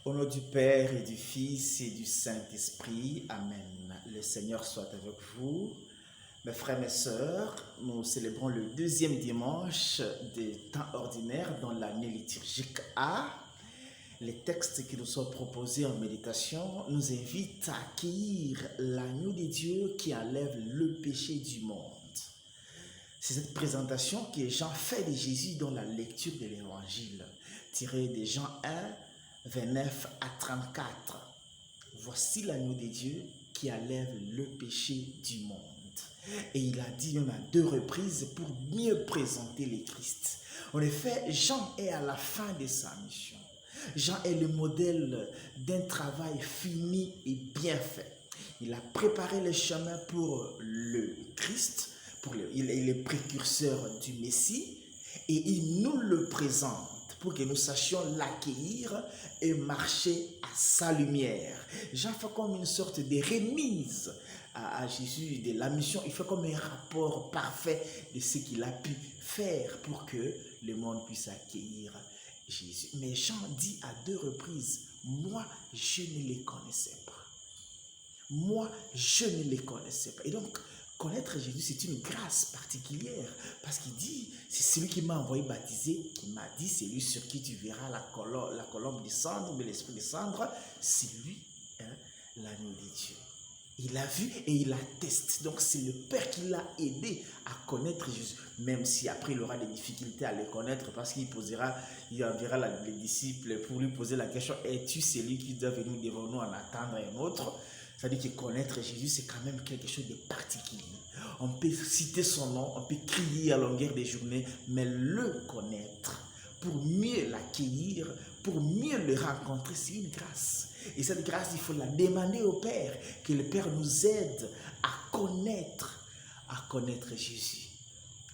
Au nom du Père et du Fils et du Saint-Esprit, Amen. Le Seigneur soit avec vous. Mes frères, mes sœurs, nous célébrons le deuxième dimanche des temps ordinaires dans l'année liturgique A. Les textes qui nous sont proposés en méditation nous invitent à accueillir l'agneau de Dieu qui enlève le péché du monde. C'est cette présentation que Jean fait de Jésus dans la lecture de l'Évangile, tirée de Jean 1, 29 à 34. Voici l'agneau de Dieu qui enlève le péché du monde. Et il a dit même à 2 reprises pour mieux présenter le Christ. En effet, Jean est à la fin de sa mission. Jean est le modèle d'un travail fini et bien fait. Il a préparé le chemin pour le Christ, il est le précurseur du Messie, et il nous le présente pour que nous sachions l'accueillir et marcher à sa lumière. Jean fait comme une sorte de remise à Jésus de la mission. Il fait comme un rapport parfait de ce qu'il a pu faire pour que le monde puisse accueillir Jésus. Mais Jean dit à 2 reprises, moi je ne les connaissais pas. Moi je ne les connaissais pas. Et donc, connaître Jésus, c'est une grâce particulière parce qu'il dit, c'est celui qui m'a envoyé baptiser, qui m'a dit, c'est lui sur qui tu verras la colombe descendre, mais l'esprit descendre, c'est lui, l'agneau de Dieu. Il l'a vu et il atteste. Donc c'est le Père qui l'a aidé à connaître Jésus, même si après il aura des difficultés à le connaître parce qu'il enverra les disciples pour lui poser la question, es-tu celui qui doit venir devant nous en attendre un autre? C'est-à-dire que connaître Jésus, c'est quand même quelque chose de particulier. On peut citer son nom, on peut crier à longueur des journées, mais le connaître, pour mieux l'accueillir, pour mieux le rencontrer, c'est une grâce. Et cette grâce, il faut la demander au Père, que le Père nous aide à connaître Jésus.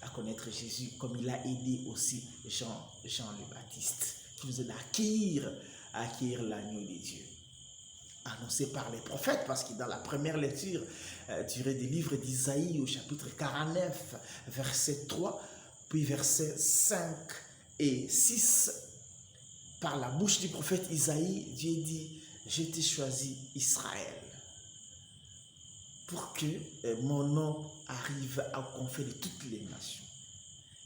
À connaître Jésus, comme il a aidé aussi Jean le Baptiste, qui nous aide à accueillir l'agneau de Dieu. Annoncé par les prophètes, parce que dans la première lecture tirée du livre d'Isaïe au chapitre 49, verset 3, puis versets 5 et 6, par la bouche du prophète Isaïe, Dieu dit, je t'ai choisi Israël, pour que mon nom arrive à conférer de toutes les nations.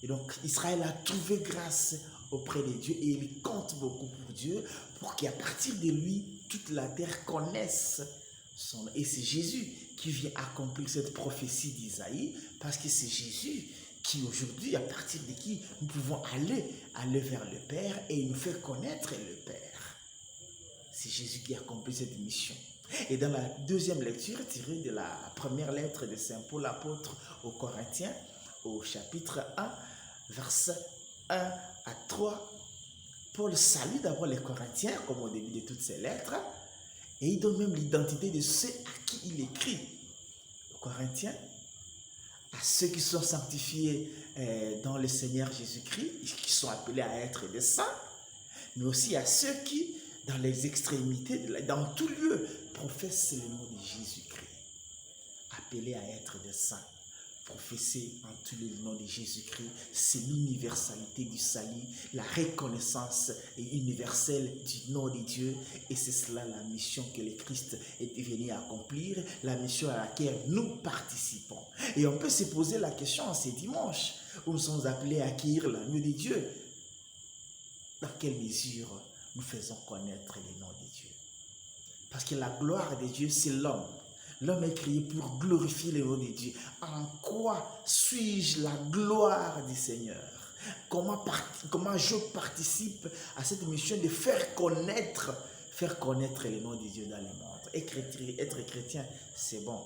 Et donc Israël a trouvé grâce auprès de Dieu et il compte beaucoup pour Dieu, pour qu'à partir de lui, toute la terre connaisse son nom. Et c'est Jésus qui vient accomplir cette prophétie d'Isaïe, parce que c'est Jésus qui aujourd'hui, à partir de qui nous pouvons aller vers le Père et il nous fait connaître le Père. C'est Jésus qui accomplit cette mission. Et dans la deuxième lecture, tirée de la première lettre de Saint Paul apôtre aux Corinthiens, au chapitre 1, versets 1 à 3, Paul salue d'abord les Corinthiens, comme au début de toutes ses lettres, et il donne même l'identité de ceux à qui il écrit. Aux Corinthiens, à ceux qui sont sanctifiés dans le Seigneur Jésus-Christ, qui sont appelés à être des saints, mais aussi à ceux qui, dans les extrémités, dans tout lieu, professent le nom de Jésus-Christ, appelés à être des saints. Professer en tous les noms de Jésus-Christ, c'est l'universalité du salut, la reconnaissance universelle du nom de Dieu, et c'est cela la mission que le Christ est venu accomplir, la mission à laquelle nous participons. Et on peut se poser la question en ce dimanche, où nous sommes appelés à accueillir l'agneau de Dieu. Dans quelle mesure nous faisons connaître le nom de Dieu? Parce que la gloire de Dieu, c'est l'homme. L'homme est créé pour glorifier le nom de Dieu. En quoi suis-je la gloire du Seigneur? Comment je participe à cette mission de faire connaître le nom de Dieu dans le monde? Être chrétien, c'est bon.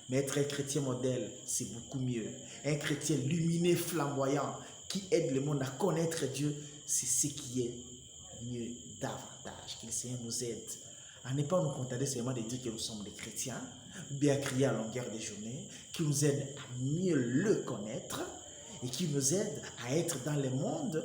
Mais être un chrétien modèle, c'est beaucoup mieux. Un chrétien lumineux, flamboyant, qui aide le monde à connaître Dieu, c'est ce qui est mieux davantage. Que le Seigneur nous aide à ne pas nous contenter seulement de dire que nous sommes des chrétiens, bien crier à longueur de journée, qui nous aide à mieux le connaître et qui nous aide à être dans le monde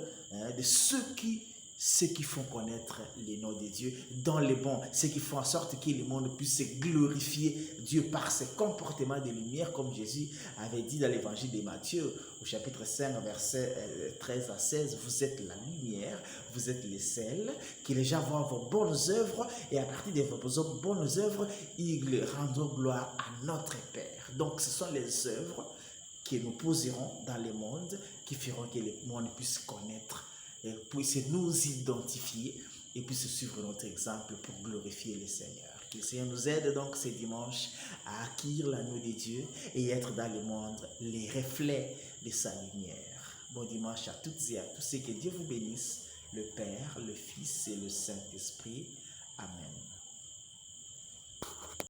de ceux qui ceux qui font connaître les noms de Dieu dans les bons, ceux qui font en sorte que le monde puisse glorifier Dieu par ses comportements de lumière, comme Jésus avait dit dans l'évangile de Matthieu, au chapitre 5, verset 13 à 16, vous êtes la lumière, vous êtes les sels, que les gens voient vos bonnes œuvres, et à partir de vos bonnes œuvres, ils rendront gloire à notre Père. Donc ce sont les œuvres que nous poserons dans le monde, qui feront que le monde puisse connaître, et puisse nous identifier et puisse suivre notre exemple pour glorifier le Seigneur. Que le Seigneur nous aide donc ce dimanche à acquérir l'agneau de Dieu et être dans le monde les reflets de sa lumière. Bon dimanche à toutes et à tous et que Dieu vous bénisse, le Père, le Fils et le Saint-Esprit. Amen.